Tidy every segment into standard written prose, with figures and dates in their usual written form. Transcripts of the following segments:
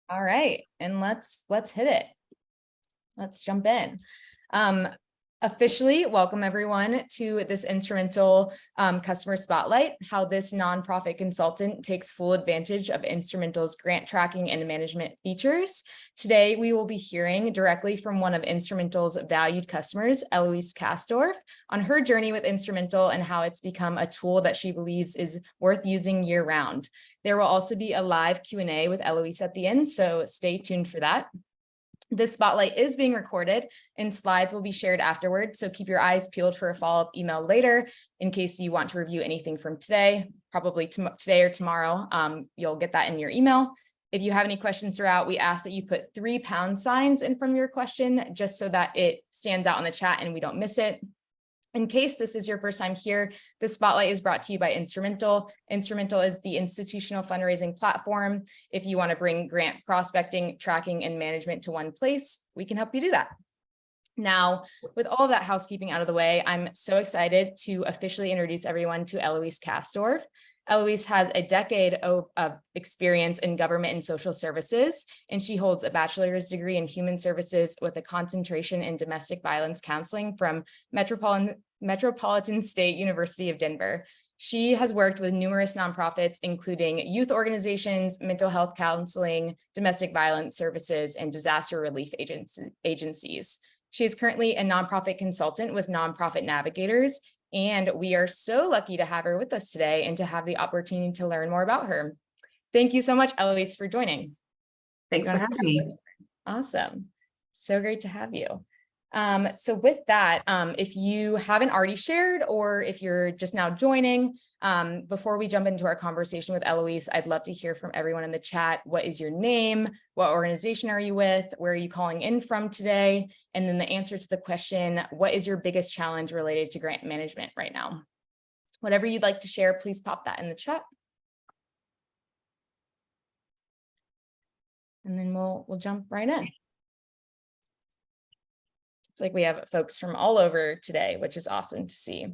All right, and let's hit it. Let's jump in. Officially welcome everyone to this Instrumentl customer spotlight, how this nonprofit consultant takes full advantage of Instrumentl's grant tracking and management features. Today, we will be hearing directly from one of Instrumentl's valued customers, Eloise Casdorph, on her journey with Instrumentl and how it's become a tool that she believes is worth using year round. There will also be a live Q&A with Eloise at the end, so stay tuned for that. This spotlight is being recorded and slides will be shared afterward. So keep your eyes peeled for a follow-up email later in case you want to review anything from today, probably today or tomorrow. You'll get that in your email. If you have any questions throughout, we ask that you put 3 pound signs in front of your question just so that it stands out in the chat and we don't miss it. In case this is your first time here, the spotlight is brought to you by Instrumentl. Instrumentl is the institutional fundraising platform. If you want to bring grant prospecting, tracking, and management to one place, we can help you do that. Now, with all of that housekeeping out of the way, I'm so excited to officially introduce everyone to Eloise Casdorph. Eloise has a decade of experience in government and social services, and she holds a bachelor's degree in human services with a concentration in domestic violence counseling from Metropolitan State University of Denver. She has worked with numerous nonprofits, including youth organizations, mental health counseling, domestic violence services, and disaster relief agencies. She is currently a nonprofit consultant with Nonprofit Navigators, and we are so lucky to have her with us today and to have the opportunity to learn more about her. Thank you so much, Eloise, for joining. Thanks for having me. Awesome. So great to have you. So with that, if you haven't already shared or if you're just now joining, before we jump into our conversation with Eloise, I'd love to hear from everyone in the chat. What is your name? What organization are you with? Where are you calling in from today? And then the answer to the question, what is your biggest challenge related to grant management right now? Whatever you'd like to share, please pop that in the chat. And then we'll jump right in. It's like we have folks from all over today, which is awesome to see.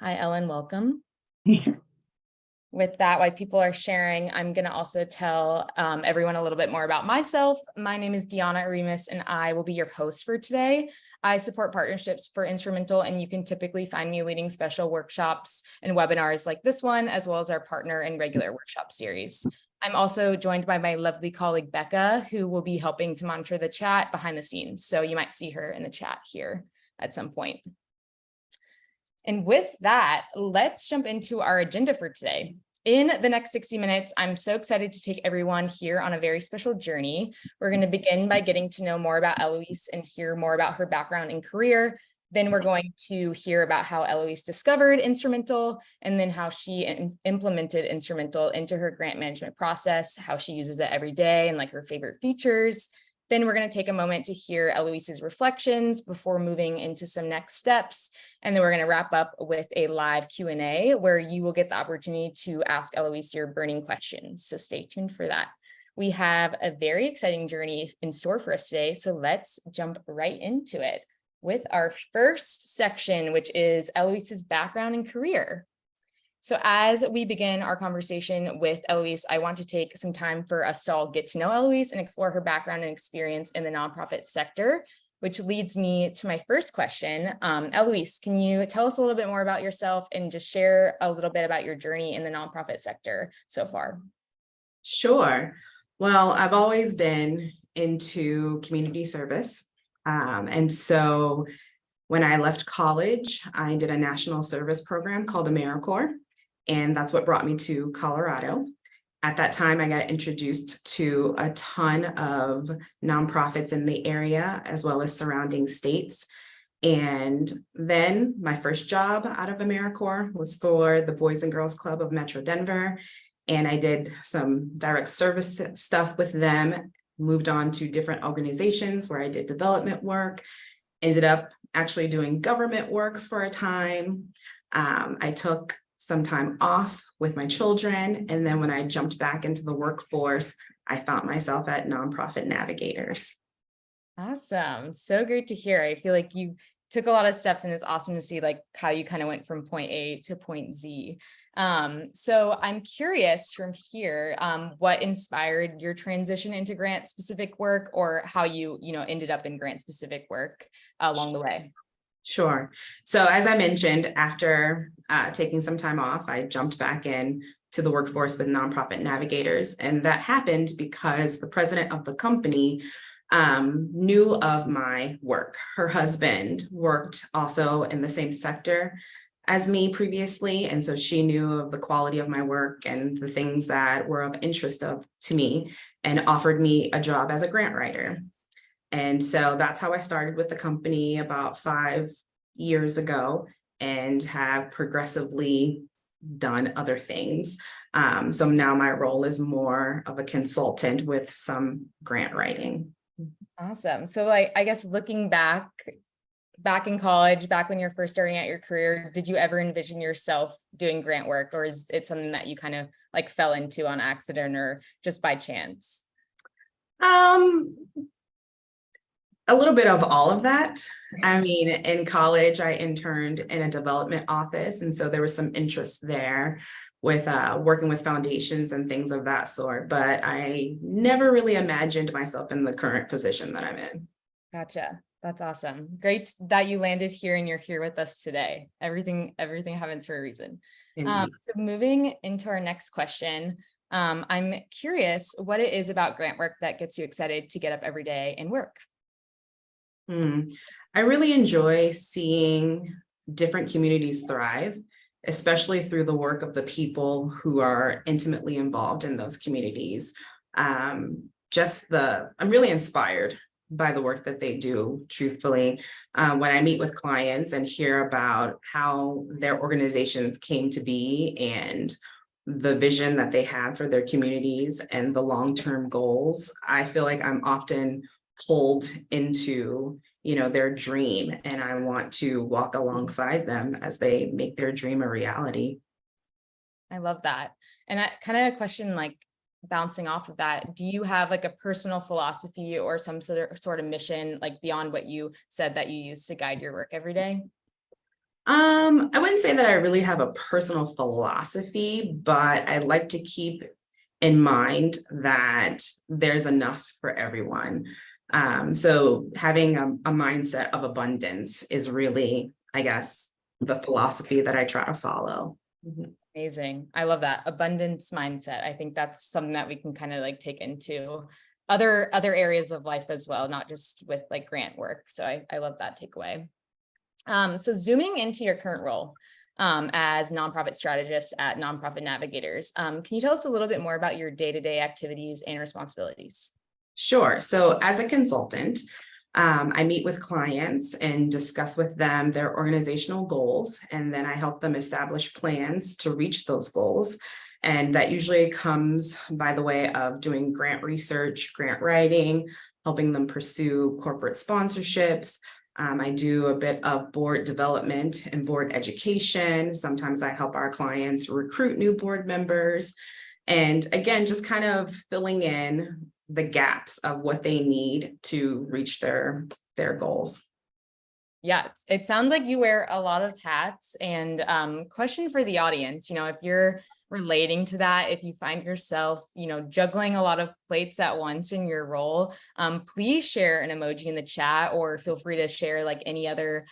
Hi, Ellen, welcome. With that, while people are sharing, I'm going to also tell everyone a little bit more about myself. My name is Deanna Arimas, and I will be your host for today. I support partnerships for Instrumentl, and you can typically find me leading special workshops and webinars like this one, as well as our partner and regular workshop series. I'm also joined by my lovely colleague, Becca, who will be helping to monitor the chat behind the scenes. So you might see her in the chat here at some point. And with that, let's jump into our agenda for today. In the next 60 minutes, I'm so excited to take everyone here on a very special journey. We're going to begin by getting to know more about Eloise and hear more about her background and career. Then we're going to hear about how Eloise discovered Instrumentl and then how she implemented Instrumentl into her grant management process, how she uses it every day and like her favorite features. Then we're going to take a moment to hear Eloise's reflections before moving into some next steps. And then we're going to wrap up with a live Q&A where you will get the opportunity to ask Eloise your burning questions. So stay tuned for that. We have a very exciting journey in store for us today. So let's jump right into it with our first section, which is Eloise's background and career. So as we begin our conversation with Eloise, I want to take some time for us to all get to know Eloise and explore her background and experience in the nonprofit sector, which leads me to my first question. Eloise, can you tell us a little bit more about yourself and just share a little bit about your journey in the nonprofit sector so far? Sure. Well, I've always been into community service. And so when I left college, I did a national service program called AmeriCorps. And that's what brought me to Colorado. At that time, I got introduced to a ton of nonprofits in the area, as well as surrounding states. And then my first job out of AmeriCorps was for the Boys and Girls Club of Metro Denver. And I did some direct service stuff with them, moved on to different organizations where I did development work, ended up actually doing government work for a time. I took some time off with my children. And then when I jumped back into the workforce, I found myself at Nonprofit Navigators. Awesome. So great to hear. I feel like you took a lot of steps and it's awesome to see like how you kind of went from point A to point Z. So I'm curious from here, what inspired your transition into grant specific work, or how you ended up in grant specific work along the way? Sure. So as I mentioned, after taking some time off, I jumped back in to the workforce with Nonprofit Navigators. And that happened because the president of the company knew of my work. Her husband worked also in the same sector as me previously. And so she knew of the quality of my work and the things that were of interest to me, and offered me a job as a grant writer. And so that's how I started with the company about 5 years ago, and have progressively done other things. So now my role is more of a consultant with some grant writing. Awesome. So I guess looking back in college, back when you're first starting out your career, did you ever envision yourself doing grant work, or is it something that you kind of like fell into on accident or just by chance? A little bit of all of that. I mean, in college, I interned in a development office, and so there was some interest there with working with foundations and things of that sort, but I never really imagined myself in the current position that I'm in. Gotcha. That's awesome. Great that you landed here and you're here with us today. Everything happens for a reason. Indeed. So moving into our next question, I'm curious what it is about grant work that gets you excited to get up every day and work. I really enjoy seeing different communities thrive, especially through the work of the people who are intimately involved in those communities. I'm really inspired by the work that they do, truthfully. When I meet with clients and hear about how their organizations came to be and the vision that they have for their communities and the long-term goals, I feel like I'm often pulled into their dream, and I want to walk alongside them as they make their dream a reality. I love that. And I kind of a question like bouncing off of that, do you have like a personal philosophy or some sort of mission, like beyond what you said that you use to guide your work every day? I wouldn't say that I really have a personal philosophy, but I like to keep in mind that there's enough for everyone. So having a mindset of abundance is really, I guess, the philosophy that I try to follow. Amazing. I love that abundance mindset. I think that's something that we can kind of like take into other areas of life as well, not just with like grant work. So I love that takeaway. So zooming into your current role as nonprofit strategist at Nonprofit Navigators, can you tell us a little bit more about your day-to-day activities and responsibilities? Sure. So as a consultant, I meet with clients and discuss with them their organizational goals, and then I help them establish plans to reach those goals. And that usually comes by the way of doing grant research, grant writing, helping them pursue corporate sponsorships. I do a bit of board development and board education. Sometimes I help our clients recruit new board members. And again, just kind of filling in the gaps of what they need to reach their goals. Yeah, it sounds like you wear a lot of hats. And question for the audience, if you're relating to that, if you find yourself, juggling a lot of plates at once in your role, please share an emoji in the chat, or feel free to share like any other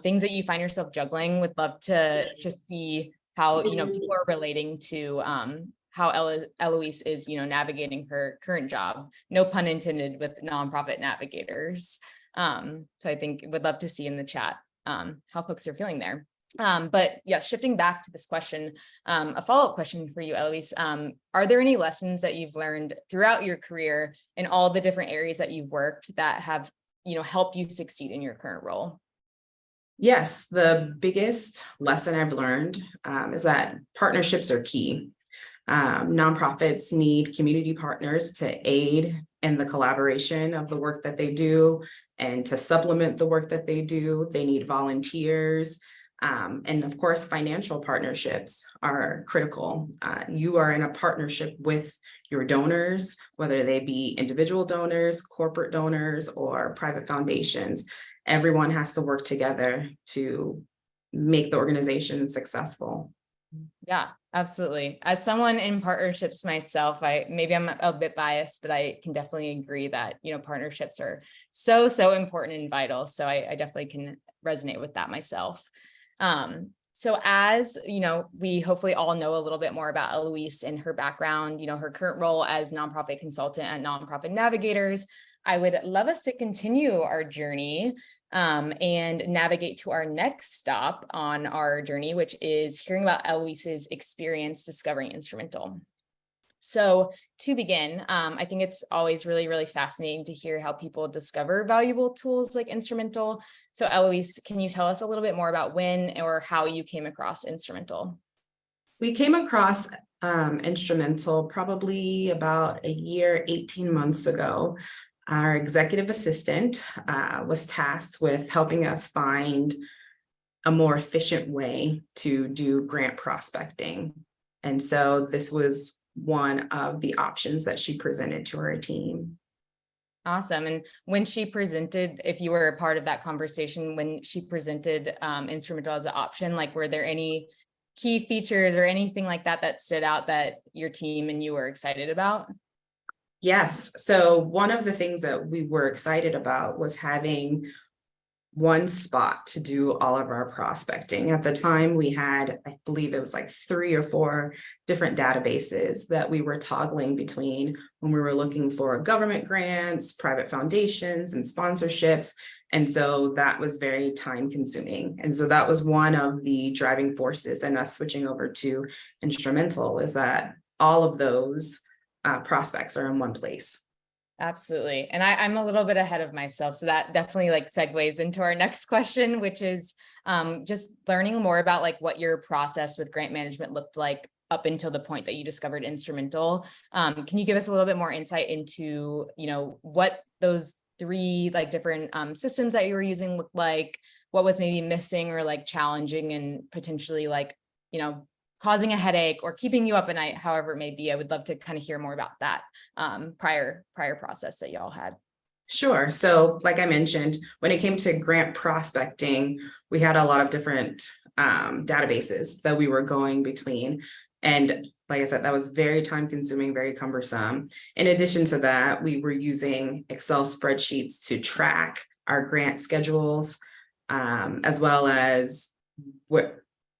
things that you find yourself juggling. Would love to just see how, people are relating to how Eloise is, navigating her current job. No pun intended with Nonprofit Navigators. So I think would love to see in the chat how folks are feeling there. But yeah, shifting back to this question, a follow-up question for you, Eloise. Are there any lessons that you've learned throughout your career in all the different areas that you've worked that have, helped you succeed in your current role? Yes, the biggest lesson I've learned is that partnerships are key. Nonprofits need community partners to aid in the collaboration of the work that they do, and to supplement the work that they do. They need volunteers. And of course, financial partnerships are critical. You are in a partnership with your donors, whether they be individual donors, corporate donors, or private foundations. Everyone has to work together to make the organization successful. Yeah, Absolutely. As someone in partnerships myself, I'm a bit biased, but I can definitely agree that, partnerships are so important and vital. So I definitely can resonate with that myself. So as we hopefully all know a little bit more about Eloise and her background, her current role as nonprofit consultant at Nonprofit Navigators, I would love us to continue our journey and navigate to our next stop on our journey, which is hearing about Eloise's experience discovering Instrumentl. So to begin, I think it's always really fascinating to hear how people discover valuable tools like Instrumentl. So Eloise, can you tell us a little bit more about when or how you came across Instrumentl? We came across Instrumentl probably about a year, 18 months ago. Our executive assistant was tasked with helping us find a more efficient way to do grant prospecting. And so this was one of the options that she presented to our team. Awesome. And when she presented, if you were a part of that conversation, when she presented Instrumentl as an option, like were there any key features or anything like that that stood out that your team and you were excited about? Yes. So one of the things that we were excited about was having one spot to do all of our prospecting. At the time, we had, I believe it was like 3 or 4 different databases that we were toggling between when we were looking for government grants, private foundations, and sponsorships. And so that was very time consuming. And so that was one of the driving forces in us switching over to Instrumentl, is that all of those prospects are in one place. Absolutely. And I'm a little bit ahead of myself. So that definitely segues into our next question, which is just learning more about what your process with grant management looked like up until the point that you discovered Instrumentl. Can you give us a little bit more insight into, what those 3 different systems that you were using looked like, what was maybe missing or challenging and potentially causing a headache or keeping you up at night, however it may be? I would love to kind of hear more about that prior process that y'all had. Sure. So like I mentioned, when it came to grant prospecting, we had a lot of different databases that we were going between. And like I said, that was very time consuming, very cumbersome. In addition to that, we were using Excel spreadsheets to track our grant schedules, as well as what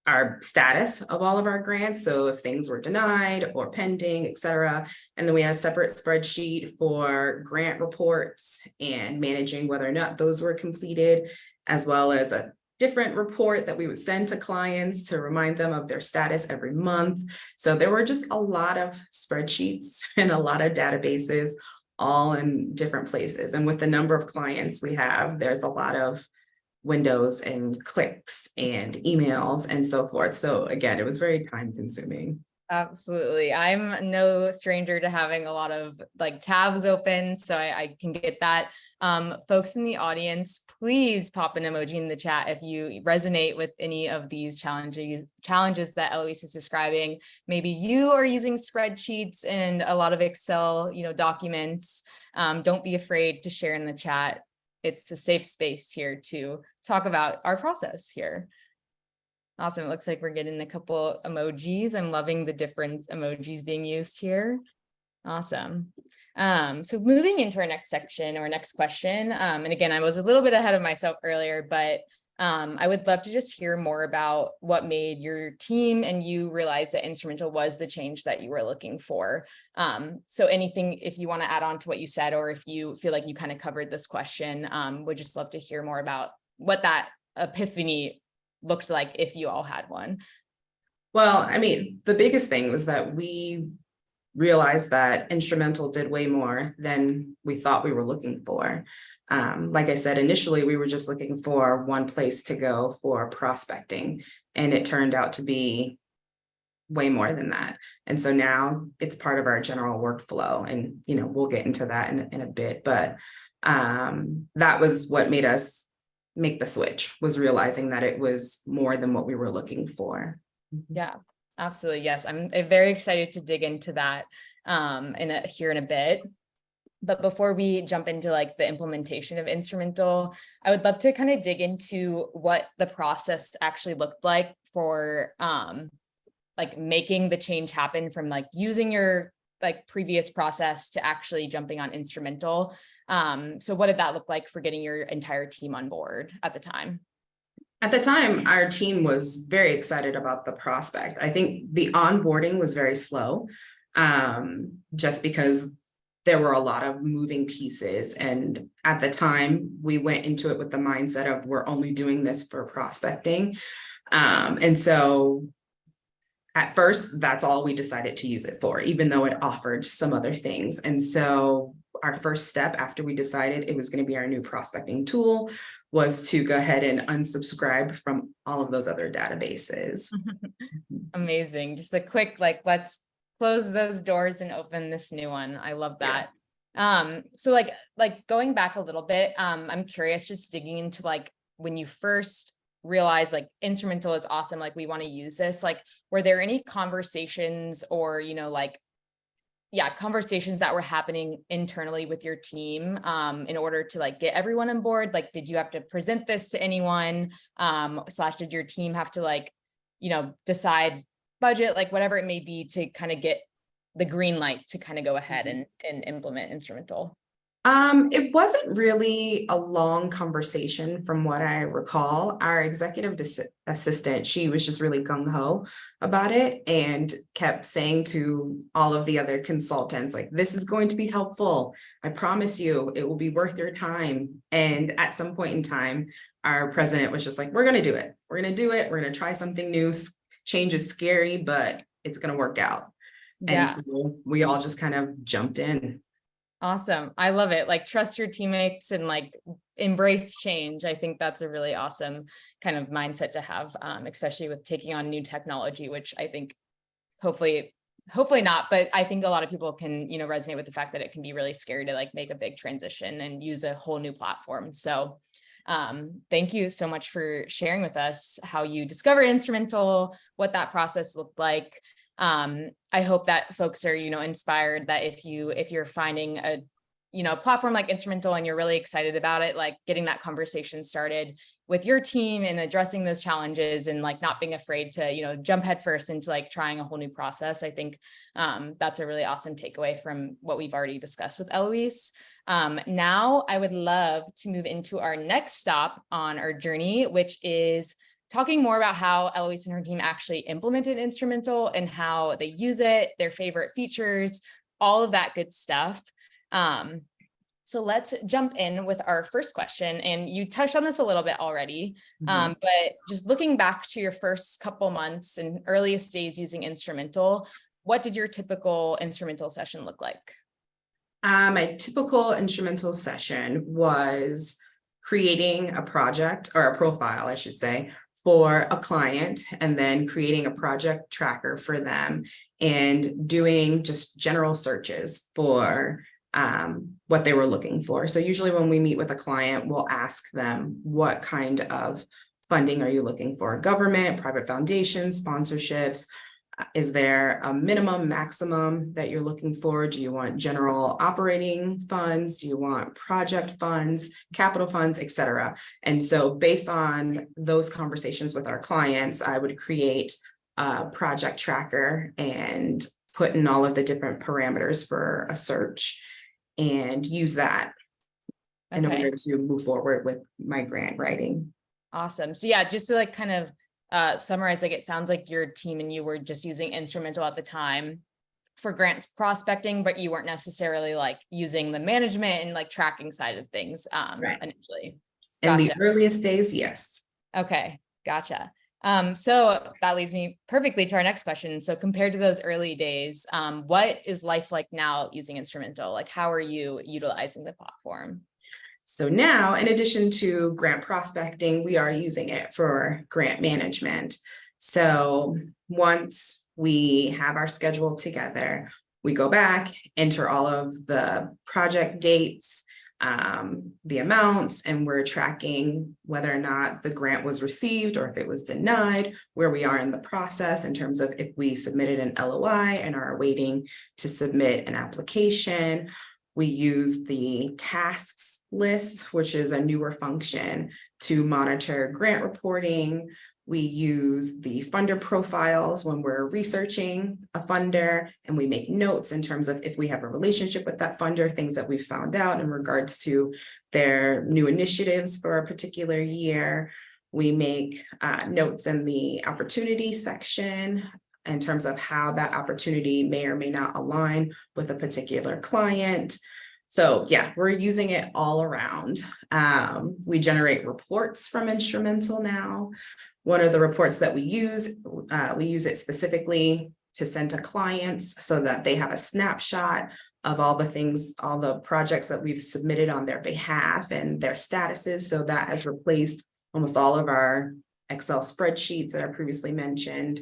our status of all of our grants. So if things were denied or pending, et cetera. And then we had a separate spreadsheet for grant reports and managing whether or not those were completed, as well as a different report that we would send to clients to remind them of their status every month. So there were just a lot of spreadsheets and a lot of databases all in different places. And with the number of clients we have, there's a lot of windows and clicks and emails and so forth. So again, it was very time consuming. Absolutely. I'm no stranger to having a lot of tabs open, so I can get that. Folks in the audience, please pop an emoji in the chat if you resonate with any of these challenges that Eloise is describing. Maybe you are using spreadsheets and a lot of Excel, documents. Don't be afraid to share in the chat. It's a safe space here to talk about our process here. Awesome. It looks like we're getting a couple emojis. I'm loving the different emojis being used here. Awesome. So moving into our next section or next question. And again, I was a little bit ahead of myself earlier, but I would love to just hear more about what made your team and you realize that Instrumentl was the change that you were looking for. So anything, if you want to add on to what you said, or if you feel like you kind of covered this question, would just love to hear more about what that epiphany looked like if you all had one. Well, I mean, the biggest thing was that we realized that Instrumentl did way more than we thought we were looking for. Like I said, initially, we were just looking for one place to go for prospecting, and it turned out to be way more than that. And so now it's part of our general workflow, and we'll get into that in a bit, but that was what made us make the switch, was realizing that it was more than what we were looking for. Yeah, absolutely. Yes. I'm very excited to dig into that here in a bit. But before we jump into the implementation of Instrumentl, I would love to kind of dig into what the process actually looked like for like making the change happen from like using your like previous process to actually jumping on Instrumentl. So what did that look like for getting your entire team on board at the time? At the time, our team was very excited about the prospect. I think the onboarding was very slow, just because there were a lot of moving pieces. And at the time, we went into it with the mindset of we're only doing this for prospecting. And so at first, that's all we decided to use it for, even though it offered some other things. And so our first step after we decided it was going to be our new prospecting tool was to go ahead and unsubscribe from all of those other databases. Amazing. Just a quick, like, let's close those doors and open this new one. I love that. Yes. So like going back a little bit, I'm curious, just digging into like when you first realized like Instrumentl is awesome, like we want to use this, like were there any conversations or conversations that were happening internally with your team in order to like get everyone on board? Like did you have to present this to anyone, / did your team have to like decide budget, like whatever it may be, to kind of get the green light to kind of go ahead and implement Instrumentl? It wasn't really a long conversation from what I recall. Our executive assistant, she was just really gung-ho about it and kept saying to all of the other consultants, like, this is going to be helpful. I promise you, it will be worth your time. And at some point in time, our president was just like, we're going to do it. We're going to do it. We're going to try something new. Change is scary, but it's going to work out. Yeah. And so we all just kind of jumped in. Awesome. I love it. Like trust your teammates and like embrace change. I think that's a really awesome kind of mindset to have, especially with taking on new technology, which I think hopefully not, but I think a lot of people can, resonate with the fact that it can be really scary to like make a big transition and use a whole new platform. So thank you so much for sharing with us how you discovered Instrumentl, what that process looked like. I hope that folks are, inspired that if you're finding a, platform like Instrumentl and you're really excited about it, like getting that conversation started with your team and addressing those challenges and like not being afraid to, jump headfirst into like trying a whole new process. I think that's a really awesome takeaway from what we've already discussed with Eloise. Now I would love to move into our next stop on our journey, which is talking more about how Eloise and her team actually implemented Instrumentl and how they use it, their favorite features, all of that good stuff. So let's jump in with our first question. And you touched on this a little bit already, but just looking back to your first couple months and earliest days using Instrumentl, what did your typical Instrumentl session look like? My typical Instrumentl session was creating a project or a profile, I should say, for a client, and then creating a project tracker for them and doing just general searches for what they were looking for. So usually when we meet with a client, we'll ask them, what kind of funding are you looking for? Government, private foundations, sponsorships? Is there a minimum, maximum that you're looking for? Do you want general operating funds? Do you want project funds, capital funds, et cetera? And so based on those conversations with our clients, I would create a project tracker and put in all of the different parameters for a search and use that in order to move forward with my grant writing. Awesome. So yeah, just to like kind of summarize, like it sounds like your team and you were just using Instrumentl at the time for grants prospecting, but you weren't necessarily like using the management and like tracking side of things initially. In the earliest days, yes. Okay, gotcha. So that leads me perfectly to our next question. So compared to those early days, what is life like now using Instrumentl? Like how are you utilizing the platform? So now, in addition to grant prospecting, we are using it for grant management. So once we have our schedule together, we go back, enter all of the project dates, the amounts, and we're tracking whether or not the grant was received or if it was denied, where we are in the process in terms of if we submitted an LOI and are waiting to submit an application. We use the tasks list, which is a newer function to monitor grant reporting. We use the funder profiles when we're researching a funder, and we make notes in terms of if we have a relationship with that funder, things that we've found out in regards to their new initiatives for a particular year. We make notes in the opportunity section in terms of how that opportunity may or may not align with a particular client. So yeah, we're using it all around. We generate reports from Instrumentl now. One of the reports that we use it specifically to send to clients so that they have a snapshot of all the things, all the projects that we've submitted on their behalf and their statuses. So that has replaced almost all of our Excel spreadsheets that I previously mentioned.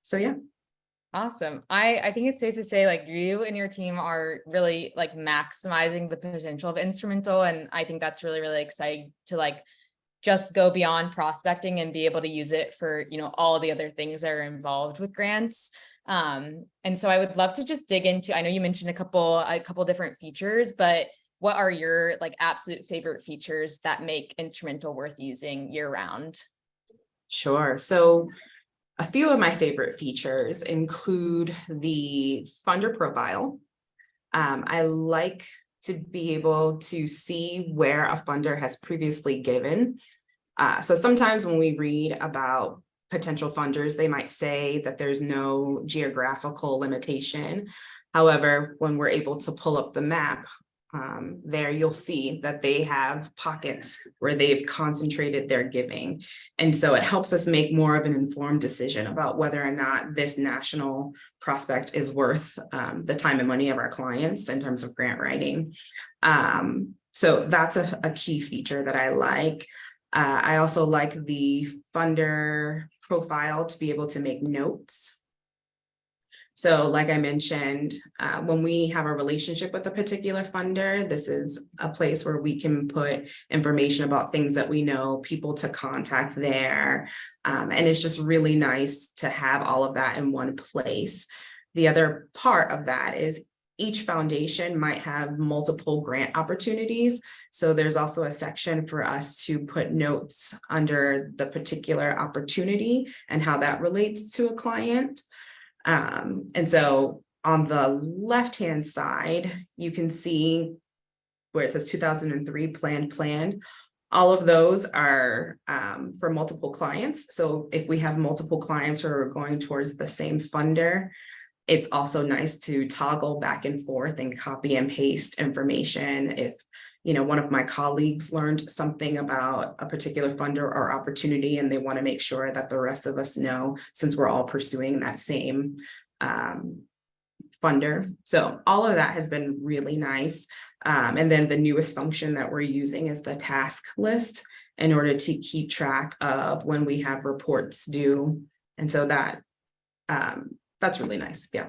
So yeah. Awesome. I think it's safe to say like you and your team are really like maximizing the potential of Instrumentl. And I think that's really, really exciting to like just go beyond prospecting and be able to use it for, you know, all the other things that are involved with grants. And so I would love to just dig into, I know you mentioned a couple different features, but what are your like absolute favorite features that make Instrumentl worth using year round? Sure. So a few of my favorite features include the funder profile. I like to be able to see where a funder has previously given. So sometimes when we read about potential funders, they might say that there's no geographical limitation. However, when we're able to pull up the map, there you'll see that they have pockets where they've concentrated their giving. And so it helps us make more of an informed decision about whether or not this national prospect is worth the time and money of our clients in terms of grant writing. So that's a key feature that I like. I also like the funder profile to be able to make notes. So like I mentioned, when we have a relationship with a particular funder, this is a place where we can put information about things that we know, people to contact there. And it's just really nice to have all of that in one place. The other part of that is each foundation might have multiple grant opportunities. So there's also a section for us to put notes under the particular opportunity and how that relates to a client. And so on the left-hand side, you can see where it says 2003 planned. All of those are for multiple clients. So if we have multiple clients who are going towards the same funder, it's also nice to toggle back and forth and copy and paste information. If, you know, one of my colleagues learned something about a particular funder or opportunity and they want to make sure that the rest of us know, since we're all pursuing that same funder. So all of that has been really nice. And then the newest function that we're using is the task list in order to keep track of when we have reports due. And so that's really nice. Yeah.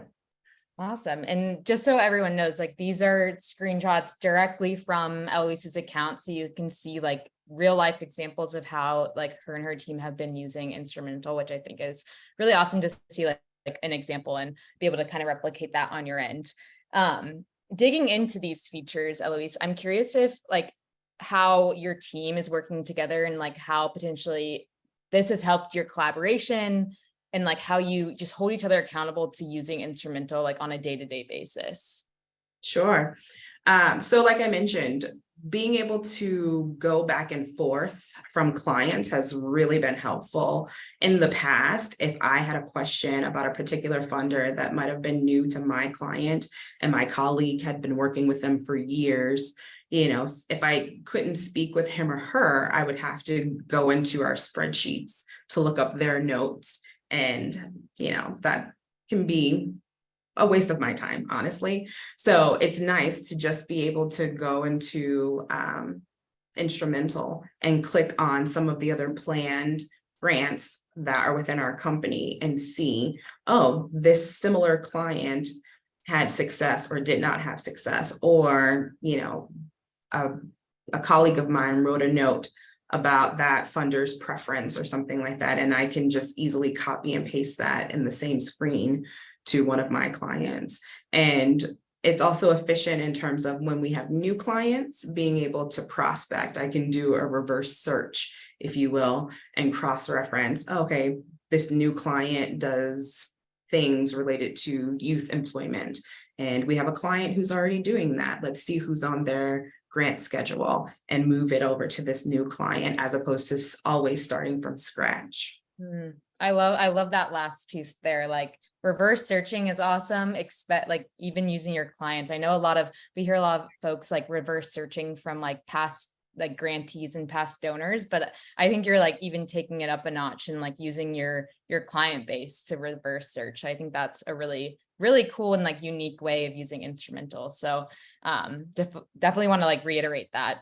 Awesome. And just so everyone knows, like these are screenshots directly from Eloise's account. So you can see like real life examples of how like her and her team have been using Instrumentl, which I think is really awesome to see like an example and be able to kind of replicate that on your end. Digging into these features, Eloise, I'm curious if like how your team is working together and like how potentially this has helped your collaboration and like how you just hold each other accountable to using Instrumentl like on a day-to-day basis. Sure. So like I mentioned, being able to go back and forth from clients has really been helpful. In the past, if I had a question about a particular funder that might have been new to my client and my colleague had been working with them for years, you know, if I couldn't speak with him or her, I would have to go into our spreadsheets to look up their notes. And, you know, that can be a waste of my time, honestly. So it's nice to just be able to go into Instrumentl and click on some of the other planned grants that are within our company and see, oh, this similar client had success or did not have success, or, you know, a colleague of mine wrote a note about that funder's preference or something like that. And I can just easily copy and paste that in the same screen to one of my clients. And it's also efficient in terms of when we have new clients, being able to prospect. I can do a reverse search, if you will, and cross-reference. Okay, this new client does things related to youth employment, and we have a client who's already doing that. Let's see who's on their grant schedule and move it over to this new client, as opposed to always starting from scratch. I love that last piece there. Like, reverse searching is awesome. Expect, like, even using your clients. I know we hear a lot of folks like reverse searching from like past like grantees and past donors, but I think you're like even taking it up a notch and like using your client base to reverse search. I think that's a really, really cool and like unique way of using Instrumentl. So definitely want to like reiterate that.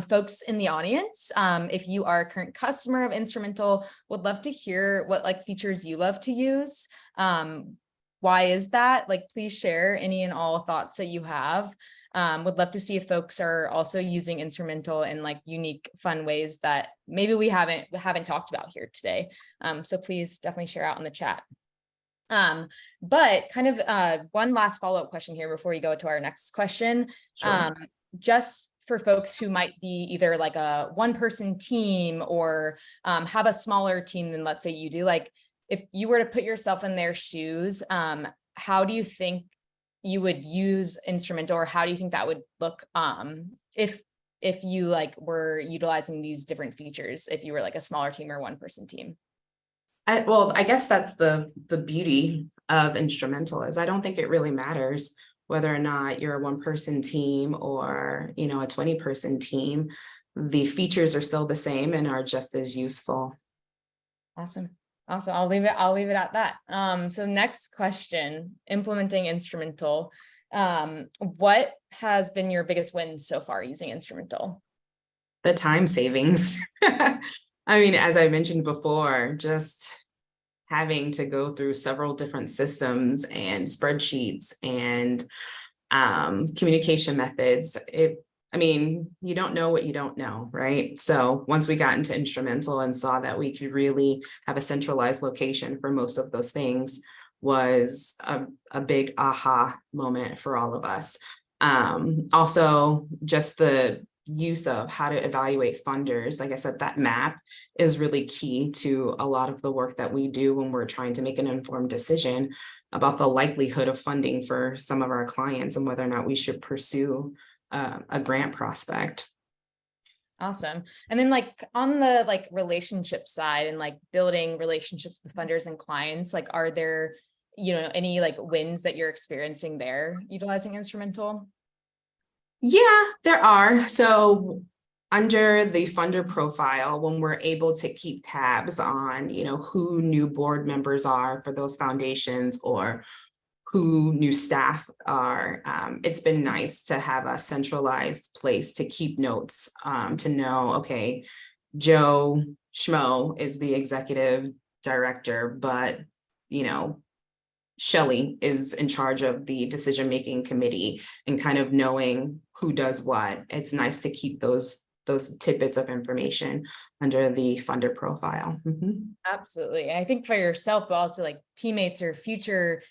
Folks in the audience, if you are a current customer of Instrumentl, would love to hear what like features you love to use. Why is that? Like, please share any and all thoughts that you have. Would love to see if folks are also using Instrumentl in like unique, fun ways that maybe we haven't talked about here today. So please definitely share out in the chat. But kind of one last follow-up question here before we go to our next question. Sure. Just for folks who might be either like a one-person team or have a smaller team than, let's say, you do, like if you were to put yourself in their shoes, how do you think you would use Instrumentl, or how do you think that would look if you like were utilizing these different features, if you were like a smaller team or one-person team? Well, I guess that's the beauty of Instrumentl, is I don't think it really matters whether or not you're a one-person team or, a 20-person team. The features are still the same and are just as useful. Awesome. I'll leave it at that. So next question, implementing Instrumentl. What has been your biggest win so far using Instrumentl? The time savings. I mean, as I mentioned before, just having to go through several different systems and spreadsheets and communication methods. You don't know what you don't know, right? So once we got into Instrumentl and saw that we could really have a centralized location for most of those things, was a big aha moment for all of us. Also, just the use of how to evaluate funders. Like I said, that map is really key to a lot of the work that we do when we're trying to make an informed decision about the likelihood of funding for some of our clients and whether or not we should pursue a grant prospect. Awesome. And then like on the like relationship side and like building relationships with funders and clients, like are there, any like wins that you're experiencing there utilizing Instrumentl? Yeah, there are. So under the funder profile, when we're able to keep tabs on, who new board members are for those foundations or who new staff are, it's been nice to have a centralized place to keep notes, to know, okay, Joe Schmo is the executive director, but, Shelley is in charge of the decision-making committee, and kind of knowing who does what. It's nice to keep those tidbits of information under the funder profile. Mm-hmm. Absolutely. I think for yourself, but also like teammates or future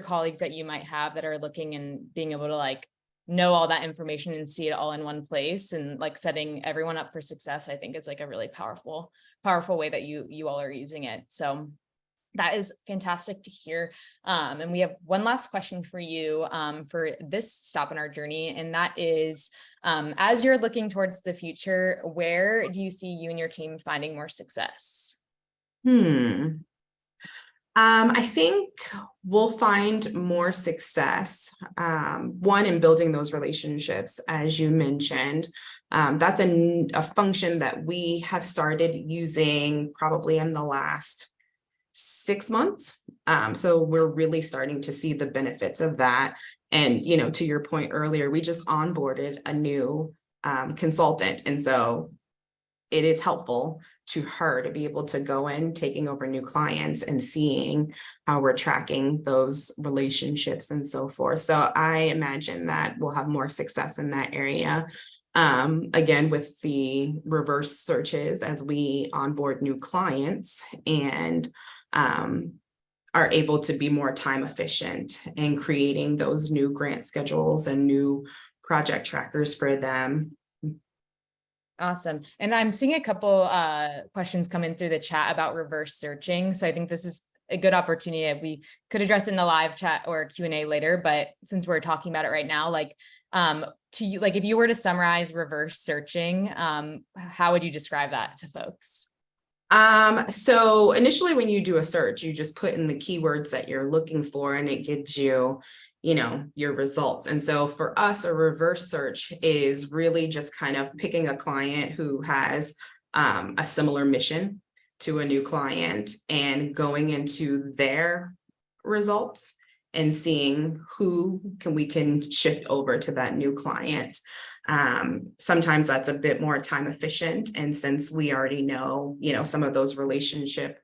colleagues that you might have that are looking and being able to like know all that information and see it all in one place and like setting everyone up for success, I think is like a really powerful way that you all are using it. So that is fantastic to hear. And we have one last question for you for this stop in our journey. And that is, as you're looking towards the future, where do you see you and your team finding more success? I think we'll find more success, one, in building those relationships, as you mentioned. That's a function that we have started using probably in the last 6 months. So we're really starting to see the benefits of that. And, to your point earlier, we just onboarded a new consultant. And so it is helpful to her to be able to go in, taking over new clients and seeing how we're tracking those relationships and so forth. So I imagine that we'll have more success in that area. Again, with the reverse searches as we onboard new clients, and are able to be more time efficient in creating those new grant schedules and new project trackers for them. Awesome. And I'm seeing a couple questions come in through the chat about reverse searching. So I think this is a good opportunity. If we could address it in the live chat or Q&A later, but since we're talking about it right now, like to you, like if you were to summarize reverse searching, how would you describe that to folks? So initially when you do a search, you just put in the keywords that you're looking for and it gives you, your results. And so for us, a reverse search is really just kind of picking a client who has a similar mission to a new client and going into their results and seeing who we can shift over to that new client. Sometimes that's a bit more time efficient. And since we already know, some of those relationship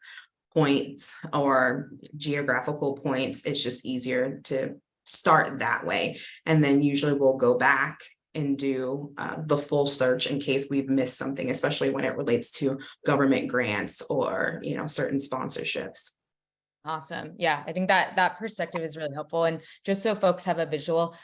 points or geographical points, it's just easier to start that way. And then usually we'll go back and do the full search in case we've missed something, especially when it relates to government grants or, certain sponsorships. Awesome. Yeah, I think that perspective is really helpful. And just so folks have a visual,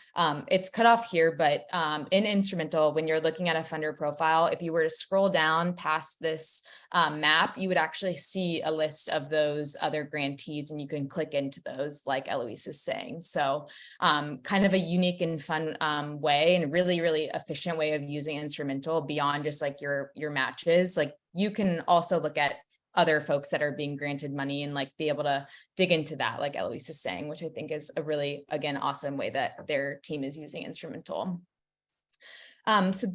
it's cut off here, but in Instrumentl, when you're looking at a funder profile, if you were to scroll down past this map, you would actually see a list of those other grantees and you can click into those like Eloise is saying. So kind of a unique and fun way and really, really efficient way of using Instrumentl beyond just like your matches. Like you can also look at other folks that are being granted money and like be able to dig into that, like Eloise is saying, which I think is a really, again, awesome way that their team is using Instrumentl. So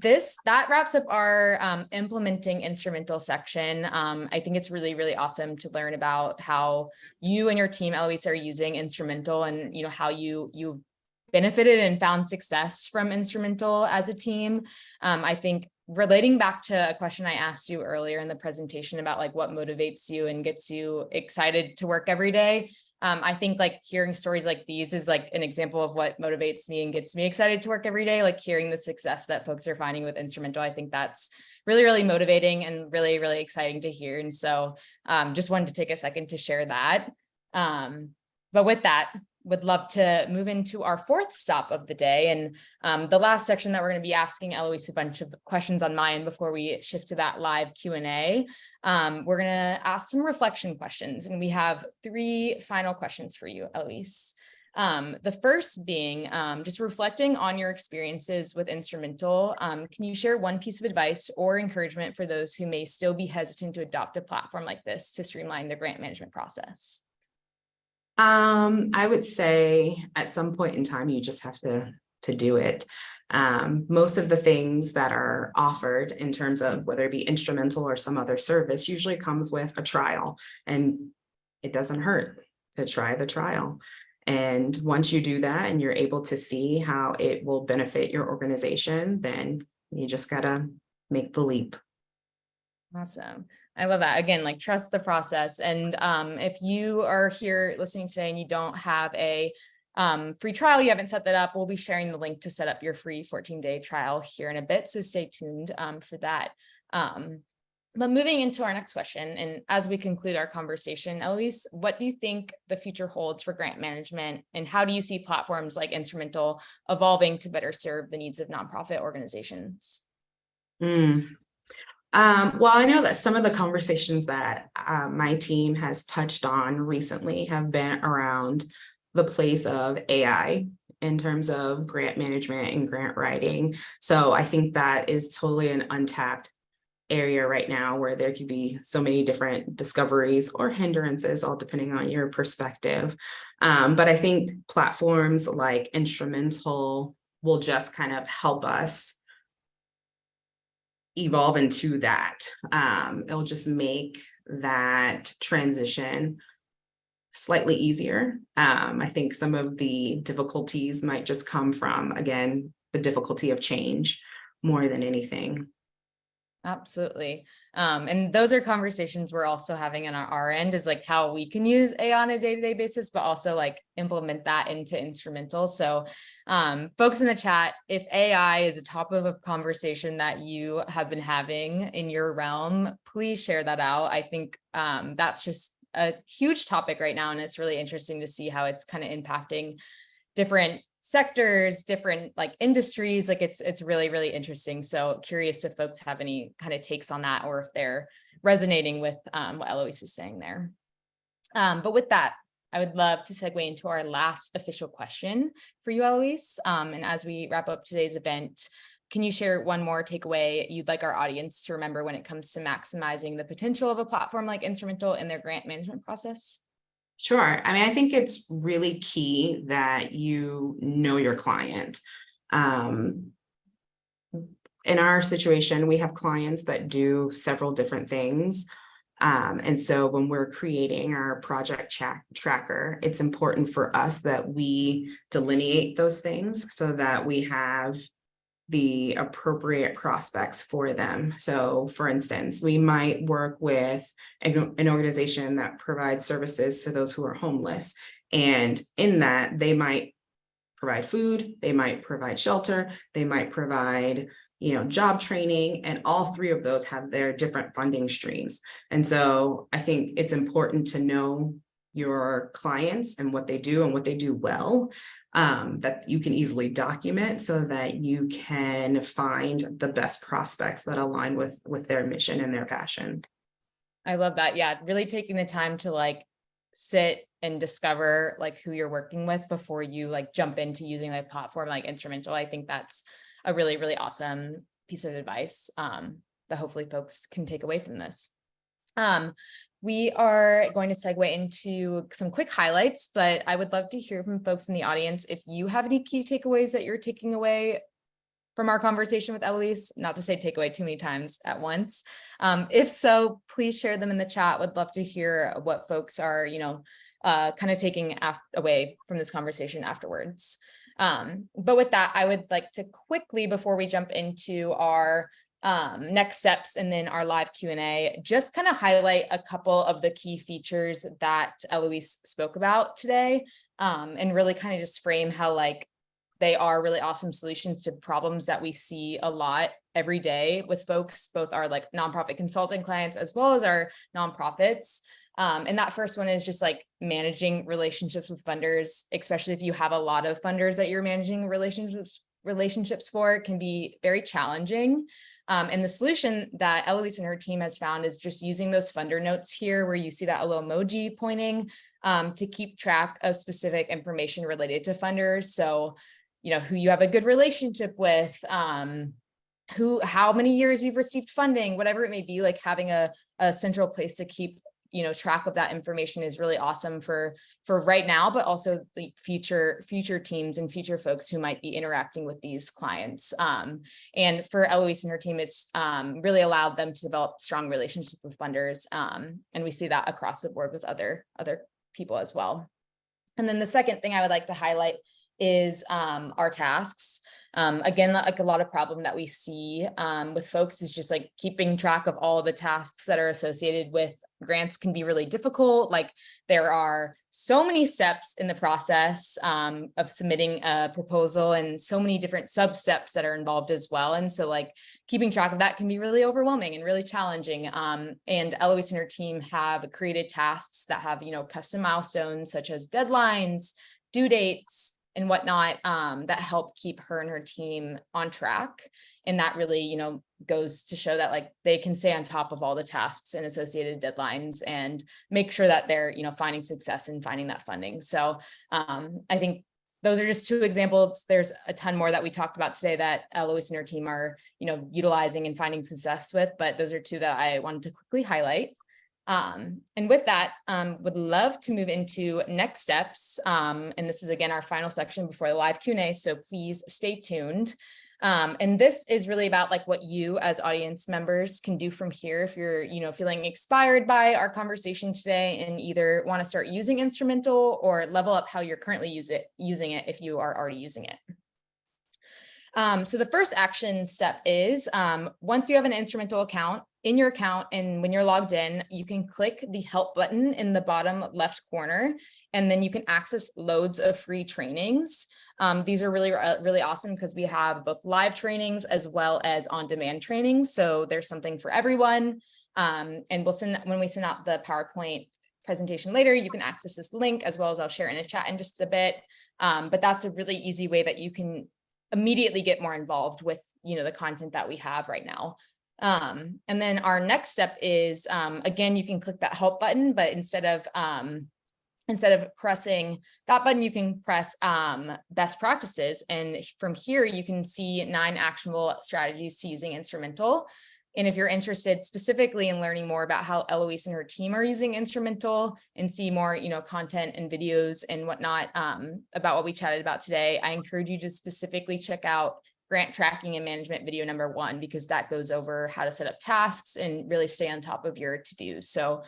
that wraps up our implementing Instrumentl section. I think it's really, really awesome to learn about how you and your team, Eloise, are using Instrumentl and how you've benefited and found success from Instrumentl as a team. I think relating back to a question I asked you earlier in the presentation about like what motivates you and gets you excited to work every day. I think like hearing stories like these is like an example of what motivates me and gets me excited to work every day. Like hearing the success that folks are finding with Instrumentl, I think that's really, really motivating and really, really exciting to hear. And so just wanted to take a second to share that. But with that, would love to move into our fourth stop of the day. And the last section that we're going to be asking Eloise a bunch of questions on my end before we shift to that live Q&A. We're going to ask some reflection questions, and we have 3 final questions for you, Eloise. The first being just reflecting on your experiences with Instrumentl. Can you share one piece of advice or encouragement for those who may still be hesitant to adopt a platform like this to streamline the grant management process? I would say at some point in time, you just have to do it. Most of the things that are offered in terms of whether it be Instrumentl or some other service usually comes with a trial, and it doesn't hurt to try the trial. And once you do that and you're able to see how it will benefit your organization, then you just gotta make the leap. Awesome. I love that. Again, like trust the process. And if you are here listening today and you don't have a free trial, you haven't set that up, we'll be sharing the link to set up your free 14-day trial here in a bit. So stay tuned for that. But moving into our next question, and as we conclude our conversation, Eloise, what do you think the future holds for grant management, and how do you see platforms like Instrumentl evolving to better serve the needs of nonprofit organizations? Well, I know that some of the conversations that my team has touched on recently have been around the place of AI in terms of grant management and grant writing. So I think that is totally an untapped area right now where there could be so many different discoveries or hindrances, all depending on your perspective. But I think platforms like Instrumentl will just kind of help us evolve into that. It'll just make that transition slightly easier. I think some of the difficulties might just come from, again, the difficulty of change more than anything. Absolutely. And those are conversations we're also having on our end, is like how we can use AI on a day-to-day basis, but also like implement that into Instrumentl. So folks in the chat, if AI is a topic of conversation that you have been having in your realm, please share that out. I think that's just a huge topic right now, and it's really interesting to see how it's kind of impacting different sectors, different like industries. Like it's really, really interesting. So curious if folks have any kind of takes on that, or if they're resonating with what Eloise is saying there. But with that, I would love to segue into our last official question for you, Eloise. And as we wrap up today's event, can you share one more takeaway you'd like our audience to remember when it comes to maximizing the potential of a platform like Instrumentl in their grant management process? Sure. I mean, I think it's really key that you know your client. In our situation, we have clients that do several different things. And so when we're creating our project tracker, it's important for us that we delineate those things so that we have the appropriate prospects for them. So for instance, we might work with an organization that provides services to those who are homeless. And in that, they might provide food, they might provide shelter, they might provide job training, and all three of those have their different funding streams. And so I think it's important to know your clients and what they do and what they do well, that you can easily document so that you can find the best prospects that align with their mission and their passion. I love that. Yeah, really taking the time to like sit and discover like who you're working with before you like jump into using a platform like Instrumentl. I think that's a really, really awesome piece of advice that hopefully folks can take away from this. We are going to segue into some quick highlights, but I would love to hear from folks in the audience if you have any key takeaways that you're taking away from our conversation with Eloise, not to say takeaway too many times at once. If so, please share them in the chat. Would love to hear what folks are, kind of taking away from this conversation afterwards. But with that, I would like to quickly, before we jump into our next steps and then our live Q&A, just kind of highlight a couple of the key features that Eloise spoke about today, and really kind of just frame how like they are really awesome solutions to problems that we see a lot every day with folks, both our like nonprofit consulting clients as well as our nonprofits. And that first one is just like managing relationships with funders, especially if you have a lot of funders that you're managing relationships for, can be very challenging. And the solution that Eloise and her team has found is just using those funder notes here, where you see that little emoji pointing, to keep track of specific information related to funders. So, who you have a good relationship with, how many years you've received funding, whatever it may be, like having a central place to keep track of that information is really awesome for right now, but also the future teams and future folks who might be interacting with these clients. And for Eloise and her team, it's really allowed them to develop strong relationships with funders. And we see that across the board with other people as well. And then the second thing I would like to highlight is our tasks. Again, like a lot of problem that we see with folks is just like keeping track of all the tasks that are associated with grants can be really difficult. Like there are so many steps in the process of submitting a proposal and so many different sub-steps that are involved as well. And so like keeping track of that can be really overwhelming and really challenging. And Eloise and her team have created tasks that have, custom milestones such as deadlines, due dates, and whatnot, that help keep her and her team on track. And that really, goes to show that like they can stay on top of all the tasks and associated deadlines and make sure that they're, finding success in finding that funding. So I think those are just two examples. There's a ton more that we talked about today that Eloise and her team are, utilizing and finding success with, but those are two that I wanted to quickly highlight. And with that, would love to move into next steps. And this is again, our final section before the live Q&A. So please stay tuned. And this is really about like what you as audience members can do from here. If you're, feeling inspired by our conversation today and either want to start using Instrumentl or level up how you're currently using it if you are already using it. So the first action step is once you have an Instrumentl account, in your account, and when you're logged in, you can click the help button in the bottom left corner, and then you can access loads of free trainings. These are really, really awesome because we have both live trainings as well as on-demand trainings. So there's something for everyone. And when we send out the PowerPoint presentation later, you can access this link as well as I'll share in a chat in just a bit. But that's a really easy way that you can immediately get more involved with, the content that we have right now. And then our next step is, again, you can click that help button, but instead of pressing that button, you can press best practices. And from here, you can see 9 actionable strategies to using Instrumentl. And if you're interested specifically in learning more about how Eloise and her team are using Instrumentl and see more, content and videos and whatnot about what we chatted about today, I encourage you to specifically check out grant tracking and management video number 1, because that goes over how to set up tasks and really stay on top of your to-dos. So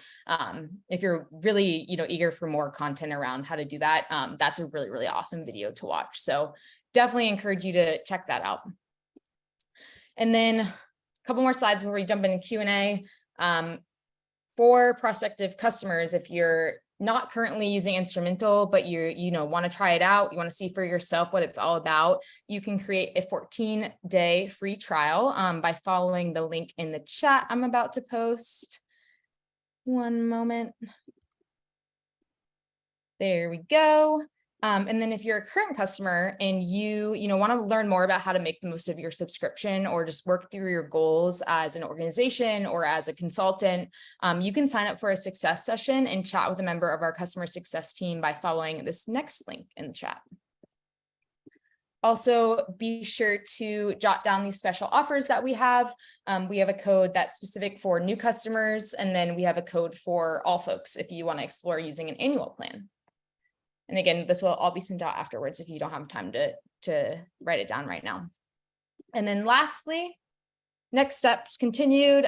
if you're really, eager for more content around how to do that, that's a really, really awesome video to watch. So definitely encourage you to check that out. And then a couple more slides before we jump into Q&A. For prospective customers, if you're not currently using Instrumentl, but you want to try it out, you want to see for yourself what it's all about, you can create a 14-day free trial by following the link in the chat I'm about to post. One moment. There we go. And then if you're a current customer and you want to learn more about how to make the most of your subscription or just work through your goals as an organization or as a consultant, you can sign up for a success session and chat with a member of our customer success team by following this next link in the chat. Also, be sure to jot down these special offers that we have. We have a code that's specific for new customers, and then we have a code for all folks if you want to explore using an annual plan. And again, this will all be sent out afterwards if you don't have time to write it down right now. And then lastly, next steps continued.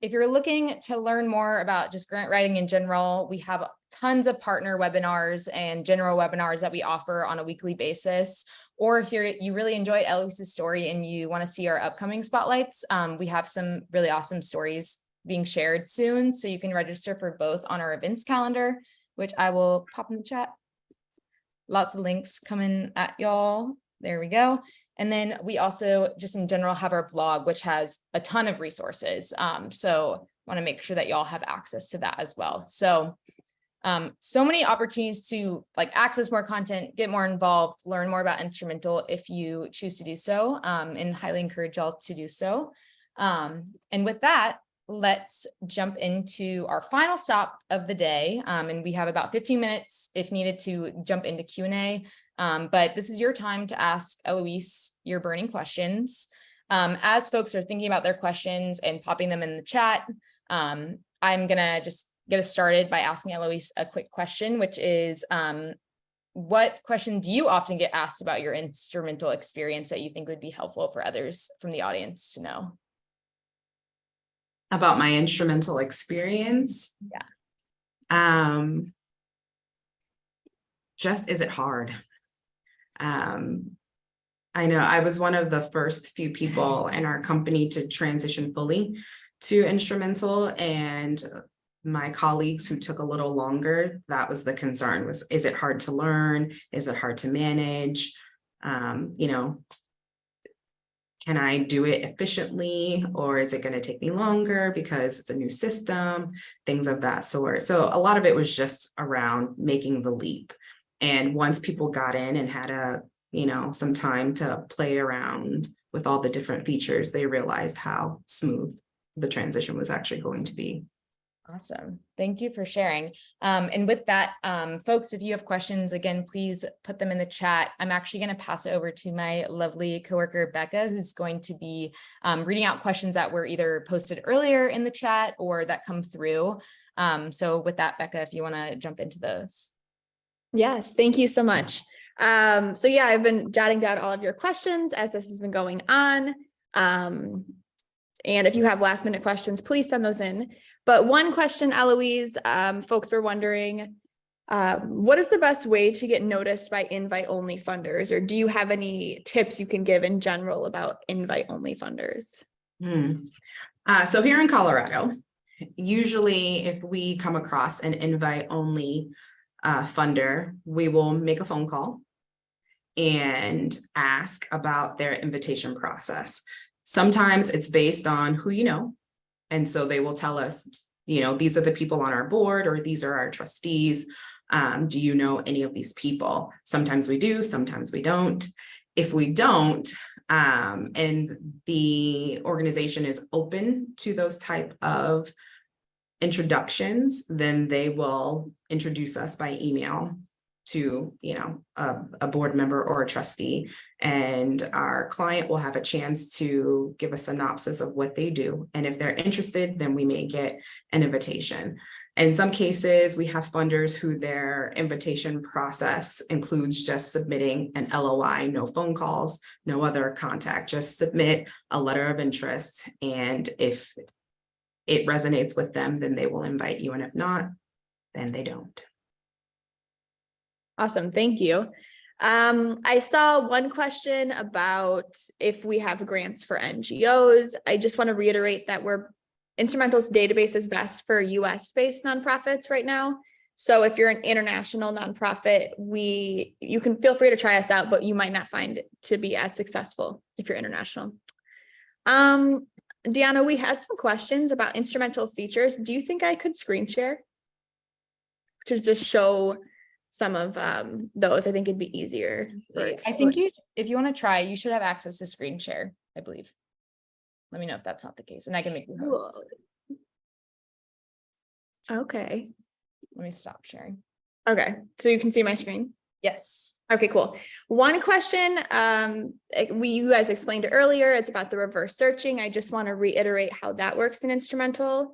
If you're looking to learn more about just grant writing in general, we have tons of partner webinars and general webinars that we offer on a weekly basis. Or if you really enjoy Eloise's story and you want to see our upcoming spotlights, we have some really awesome stories being shared soon. So you can register for both on our events calendar, which I will pop in the chat. Lots of links coming at y'all. There we go. And then we also just in general have our blog, which has a ton of resources. So want to make sure that y'all have access to that as well. So, so many opportunities to access more content, get more involved, learn more about Instrumentl if you choose to do so, and highly encourage y'all to do so. And with that, let's jump into our final stop of the day. And we have about 15 minutes if needed to jump into Q&A. But this is your time to ask Eloise your burning questions. As folks are thinking about their questions and popping them in the chat, I'm gonna just get us started by asking Eloise a quick question, which is, what question do you often get asked about your Instrumentl experience that you think would be helpful for others from the audience to know? About my Instrumentl experience? Yeah. Just, is it hard? I know I was one of the first few people in our company to transition fully to Instrumentl, and my colleagues who took a little longer, that was the concern, was, is it hard to learn? Is it hard to manage? Can I do it efficiently, or is it going to take me longer because it's a new system, things of that sort. So a lot of it was just around making the leap. And once people got in and had some time to play around with all the different features, they realized how smooth the transition was actually going to be. Awesome. Thank you for sharing. And with that, folks, if you have questions, again, please put them in the chat. I'm actually going to pass it over to my lovely coworker, Becca, who's going to be reading out questions that were either posted earlier in the chat or that come through. So with that, Becca, if you want to jump into those. Yes, thank you so much. So yeah, I've been jotting down all of your questions as this has been going on. And if you have last minute questions, please send those in. But one question, Eloise, folks were wondering, what is the best way to get noticed by invite-only funders? Or do you have any tips you can give in general about invite-only funders? So here in Colorado, usually if we come across an invite-only funder, we will make a phone call and ask about their invitation process. Sometimes it's based on who you know. And so they will tell us, these are the people on our board, or these are our trustees. Do you know any of these people? Sometimes we do, sometimes we don't. If we don't, and the organization is open to those type of introductions, then they will introduce us by email to, a board member or a trustee, and our client will have a chance to give a synopsis of what they do. And if they're interested, then we may get an invitation. In some cases, we have funders who their invitation process includes just submitting an LOI, no phone calls, no other contact, just submit a letter of interest. And if it resonates with them, then they will invite you. And if not, then they don't. Awesome. Thank you. I saw one question about if we have grants for NGOs. I just want to reiterate that Instrumentl's database is best for US-based nonprofits right now. So if you're an international nonprofit, you can feel free to try us out, but you might not find it to be as successful if you're international. Deanna, we had some questions about Instrumentl features. Do you think I could screen share to just show some of those? I think it'd be easier. I think if you want to try, you should have access to screen share, I believe. Let me know if that's not the case, and I can make you host. Okay. Let me stop sharing. Okay, so you can see my screen. Yes. Okay, cool. One question, you guys explained it earlier, it's about the reverse searching. I just want to reiterate how that works in Instrumentl.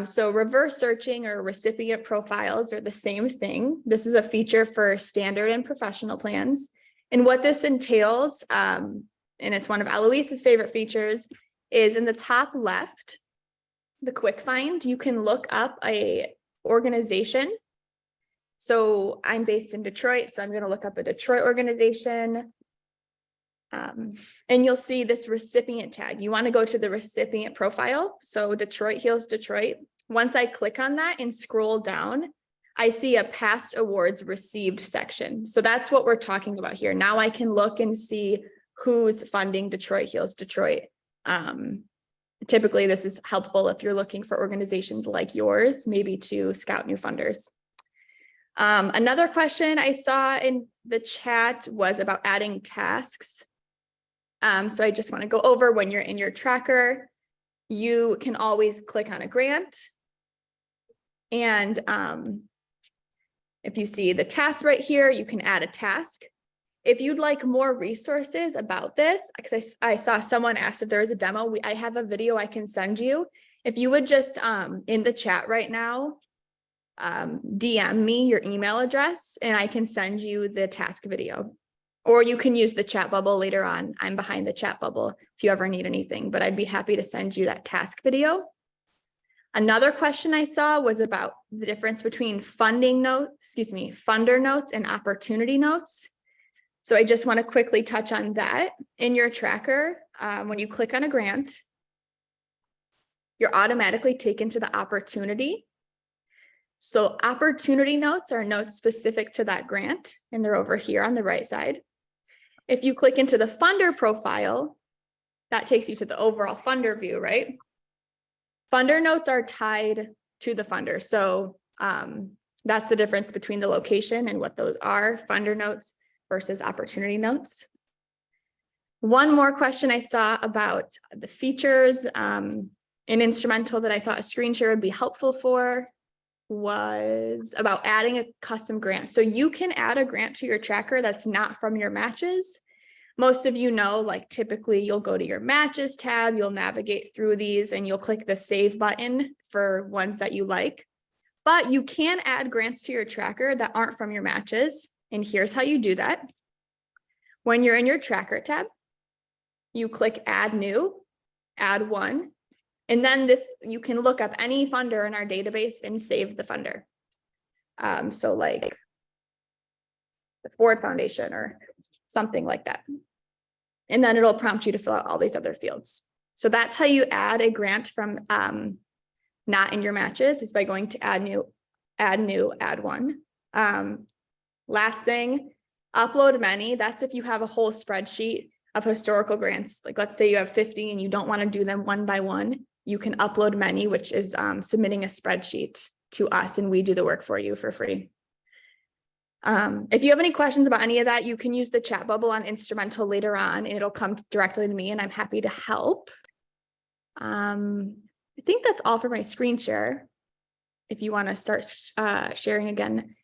So reverse searching or recipient profiles are the same thing. This is a feature for standard and professional plans. And what this entails, and it's one of Eloise's favorite features, is in the top left, the quick find, you can look up a organization. So I'm based in Detroit, so I'm going to look up a Detroit organization. And you'll see this recipient tag. You want to go to the recipient profile. So Detroit Heals Detroit. Once I click on that and scroll down, I see a past awards received section. So that's what we're talking about here. Now I can look and see who's funding Detroit Heals Detroit. Typically, this is helpful if you're looking for organizations like yours, maybe to scout new funders. Another question I saw in the chat was about adding tasks. So I just want to go over when you're in your tracker, you can always click on a grant. And if you see the task right here, you can add a task. If you'd like more resources about this, because I saw someone asked if there is a demo, I have a video I can send you. If you would just in the chat right now, DM me your email address and I can send you the task video. Or you can use the chat bubble later on. I'm behind the chat bubble if you ever need anything, but I'd be happy to send you that task video. Another question I saw was about the difference between funder notes and opportunity notes. So I just want to quickly touch on that. In your tracker, when you click on a grant, you're automatically taken to the opportunity. So opportunity notes are notes specific to that grant, and they're over here on the right side. If you click into the funder profile, that takes you to the overall funder view, right? Funder notes are tied to the funder. So that's the difference between the location and what those are, funder notes versus opportunity notes. One more question I saw about the features in Instrumentl that I thought a screen share would be helpful for was about adding a custom grant. So you can add a grant to your tracker that's not from your matches. Most of you know, like typically you'll go to your matches tab, you'll navigate through these and you'll click the save button for ones that you like. But you can add grants to your tracker that aren't from your matches. And here's how you do that. When you're in your tracker tab, you click add new, add one. And then you can look up any funder in our database and save the funder. So like the Ford Foundation or something like that. And then it'll prompt you to fill out all these other fields. So that's how you add a grant from not in your matches, is by going to add new, add one. Last thing, upload many. That's if you have a whole spreadsheet of historical grants. Like let's say you have 50 and you don't want to do them one by one. you can upload many, which is submitting a spreadsheet to us, and we do the work for you for free. If you have any questions about any of that, you can use the chat bubble on Instrumentl later on, and it'll come directly to me, and I'm happy to help. I think that's all for my screen share. If you want to start sharing again,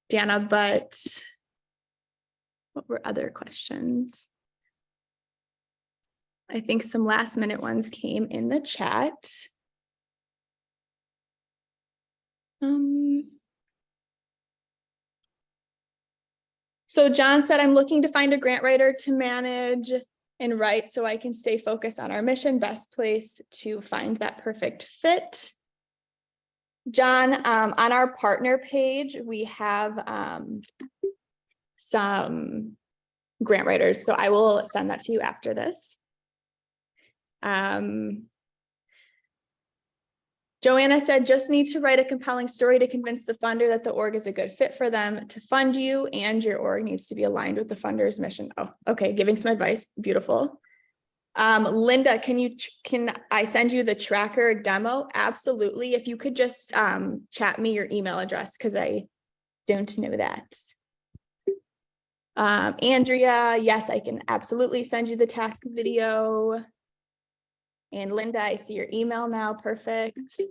Dana, but what were other questions? I think some last minute ones came in the chat. So John said, I'm looking to find a grant writer to manage and write so I can stay focused on our mission. Best place to find that perfect fit. John, on our partner page, we have some grant writers. So I will send that to you after this. Joanna said, just need to write a compelling story to convince the funder that the org is a good fit for them to fund you, and your org needs to be aligned with the funder's mission. Oh, okay, giving some advice, beautiful. Linda, can I send you the tracker demo? Absolutely. If you could just chat me your email address, because I don't know that. Andrea, yes, I can absolutely send you the task video. And Linda, I see your email now. Perfect.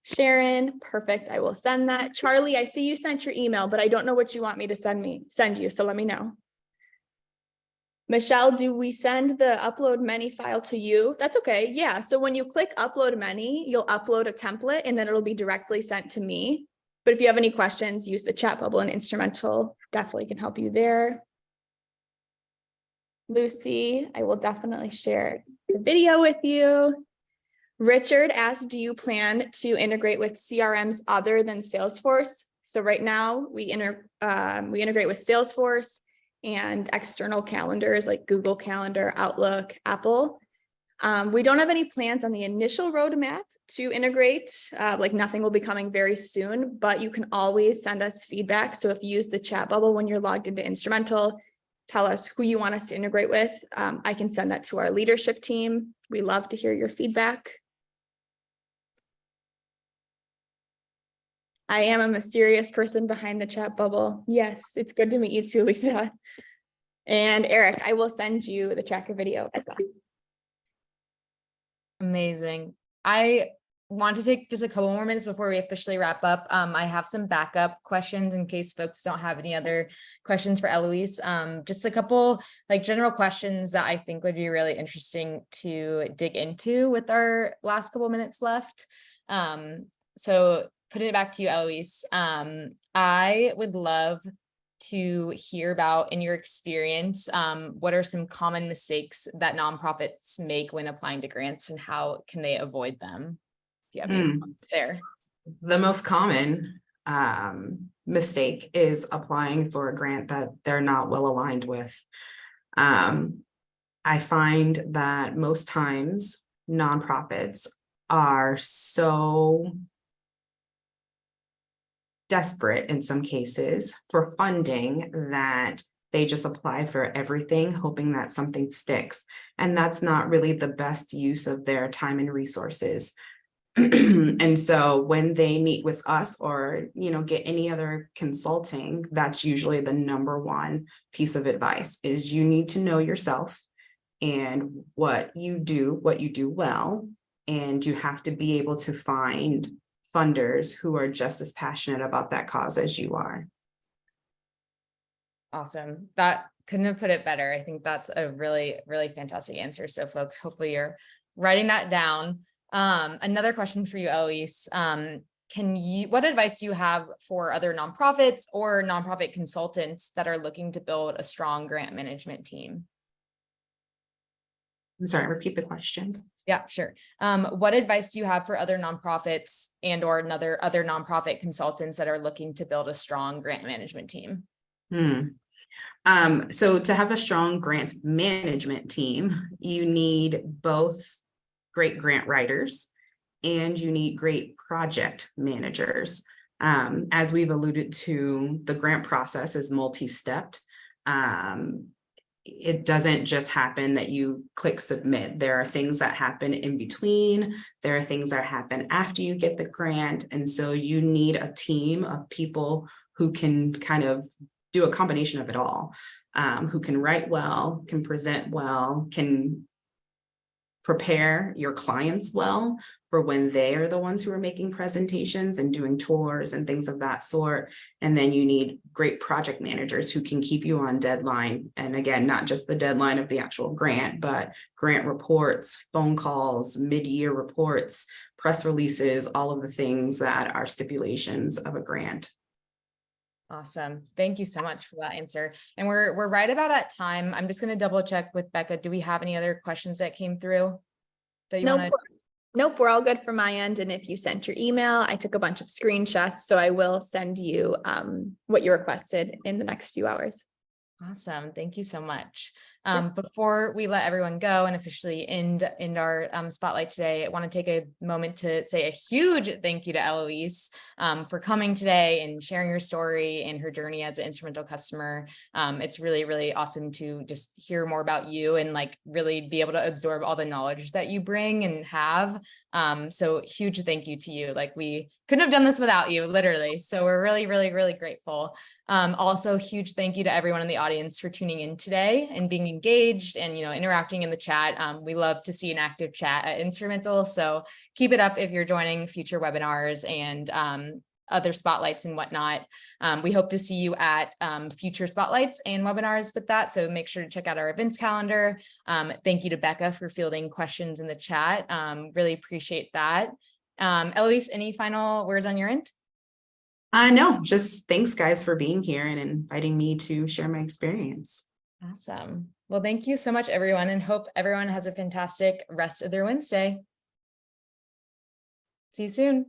Sharon, perfect. I will send that. Charlie, I see you sent your email, but I don't know what you want me to send you. So let me know. Michelle, do we send the upload many file to you? That's okay. Yeah. So when you click upload many, you'll upload a template and then it'll be directly sent to me. But if you have any questions, use the chat bubble and Instrumentl definitely can help you there. Lucy, I will definitely share the video with you. Richard asked, do you plan to integrate with CRMs other than Salesforce? So right now we integrate with Salesforce and external calendars like Google Calendar, Outlook, Apple. We don't have any plans on the initial roadmap to integrate, like nothing will be coming very soon, but you can always send us feedback. So if you use the chat bubble when you're logged into Instrumentl, tell us who you want us to integrate with. I can send that to our leadership team. We love to hear your feedback. I am a mysterious person behind the chat bubble. Yes, it's good to meet you too, Lisa. And Eric, I will send you the tracker video as well. Amazing. I want to take just a couple more minutes before we officially wrap up. I have some backup questions in case folks don't have any other questions for Eloise. Just a couple like general questions that I think would be really interesting to dig into with our last couple minutes left. So putting it back to you, Eloise, I would love to hear about, in your experience, what are some common mistakes that nonprofits make when applying to grants, and how can they avoid them? If you have any comments there. The most common mistake is applying for a grant that they're not well aligned with. I find that most times nonprofits are so desperate in some cases for funding that they just apply for everything, hoping that something sticks. And that's not really the best use of their time and resources. And so when they meet with us or, get any other consulting, that's usually the number one piece of advice is you need to know yourself and what you do well. And you have to be able to find funders who are just as passionate about that cause as you are. Awesome. That couldn't have put it better. I think that's a really, really fantastic answer. So folks, hopefully you're writing that down. Another question for you, Eloise. What advice do you have for other nonprofits or nonprofit consultants that are looking to build a strong grant management team? I'm sorry, repeat the question. Yeah, sure. What advice do you have for other nonprofits and or other nonprofit consultants that are looking to build a strong grant management team? So to have a strong grants management team, you need both great grant writers and you need great project managers. As we've alluded to, the grant process is multi-stepped. it doesn't just happen that you click submit. There are things that happen in between. There are things that happen after you get the grant. And so you need a team of people who can kind of do a combination of it all, who can write well, can present well, can prepare your clients well for when they are the ones who are making presentations and doing tours and things of that sort. And then you need great project managers who can keep you on deadline. And again, not just the deadline of the actual grant, but grant reports, phone calls, mid-year reports, press releases, all of the things that are stipulations of a grant. Awesome. Thank you so much for that answer. And we're right about at time. I'm just going to double check with Becca. Do we have any other questions that came through that you want to? Nope, we're all good from my end. And if you sent your email, I took a bunch of screenshots, so I will send you what you requested in the next few hours. Awesome. Thank you so much. Before we let everyone go and officially end our spotlight today, I want to take a moment to say a huge thank you to Eloise for coming today and sharing her story and her journey as an Instrumentl customer. It's really, really awesome to just hear more about you and like really be able to absorb all the knowledge that you bring and have. So huge thank you to you. Like we couldn't have done this without you, literally. So we're really, really, really grateful. Also huge thank you to everyone in the audience for tuning in today and being engaged and, interacting in the chat. We love to see an active chat at Instrumentl. So keep it up if you're joining future webinars and other spotlights and whatnot. We hope to see you at future spotlights and webinars with that. So make sure to check out our events calendar. Thank you to Becca for fielding questions in the chat. Really appreciate that. Eloise, any final words on your end? No, just thanks guys for being here and inviting me to share my experience. Awesome. Well, thank you so much, everyone, and hope everyone has a fantastic rest of their Wednesday. See you soon.